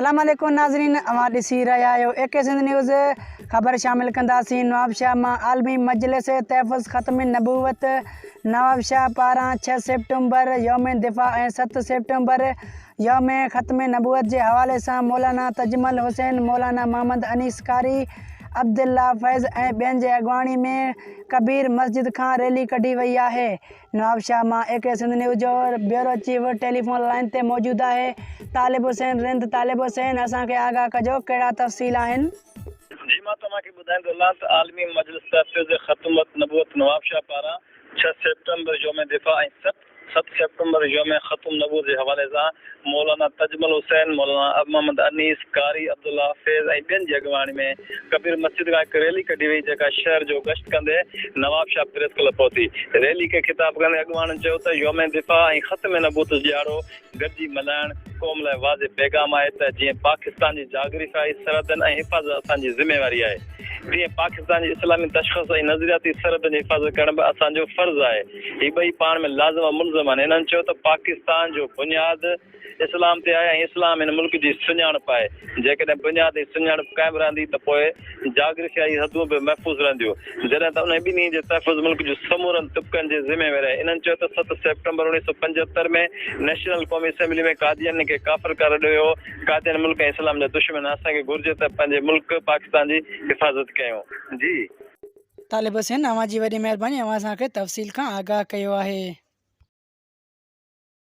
अस्सलाम वालेकुम नाज़रीन, अवां ॾिसी रहिया आहियो एके सिंध न्यूज़। ख़बर शामिल कंदासीं। नवाबशाह मां आलमी मजलिस तहफ़्फ़ुज़ ख़त्म नबूवत। नवाबशाह पारां 6 सेप्टेम्बर यौम दिफ़ा ऐं 7 सेप्टेम्बर यौम ख़त्म नबूवत जे हवाले सां मौलाना तजमल हुसैन, मौलाना मोहम्मद अनीस कारी, अब्दुल्ला फैज़ ऐं ॿियनि जे अॻवानी में कबीर मस्जिद खां रैली कढी वई आहे। नवाबशाह मां एके सिंध न्यूज़ जो ब्यूरो चीफ टेलीफोन लाइन ते मौजूद आहे। तालिब हुसैन रिंद, तालिब हुसैन असांखे आगाह कजो, कहिड़ा तफ़सील आहिनि? जी मां तव्हांखे ॿुधाईंदोमांव त आलमी मजलिस तहफ़्फ़ुज़ ख़त्म नबूवत नवाबशाह पारां 6 सेप्टेम्बर यौम दिफ़ा ऐं 7 सेप्टेम्बर यौम ख़त्म नबूवत जे हवाले सां मौलाना तजमल हुसैन, मौलाना मोहम्मद अनीस कारी, अब्दुल्ला फैज़ ऐं ॿियनि जी अॻवानी में कबीर मस्जिद खां हिकु रैली कढी वई, जेका शहर जो गश्त कंदे नवाबशाह प्रेस क्लब पहुती। रैली खे ख़िताब कंदे अॻवाननि चयो त यौम दिफ़ा ऐं ख़त्म नबूवत ॾियारो गॾिजी मल्हाइण क़ौम लाइ वाज़े पैगाम आहे त जीअं पाकिस्तान जी जागरिफ़ाई सरहदनि ऐं हिफ़ाज़त असांजी ज़िम्मेवारी आहे, तीअं पाकिस्तान जी इस्लामी तशख़्ख़ुस ऐं नज़रियाती सरहदनि जी हिफ़ाज़त करण बि असांजो फ़र्ज़ु आहे। हीअ ॿई पाण में लाज़िम ऐं मुल्ज़िम आहिनि। हिननि चयो त पाकिस्तान जो बुनियादु इस्लाम ते आहे ऐं इस्लाम हिन मुल्क जी सुञाणप आहे। जेकॾहिं बुनियाद ऐं सुञाणप क़ाइमु रहंदी त पोइ जागरिफ़ियाई हदूं बि महफ़ूज़ रहंदियूं, जॾहिं त उन ॿिन्ही जे तहफ़्फ़ुज़ मुल्क जो समूरनि तबक़नि जे ज़िम्मेवारी आहे। इन्हनि चयो त 7 सेप्टेम्बर 1975 में नेशनल क़ौमी असेंबली में कादियानी खे काफ़िर करार ॾियो हो। कादियानी मुल्क ऐं इस्लाम जा दुश्मन, असांखे घुरिजे त पंहिंजे मुल्क पाकिस्तान जी हिफ़ाज़त कयूं। जी तालिब हुसैन, अवां जी वॾी महिरबानी, अवां असांखे तफ़सील खां आगाह कयो आहे।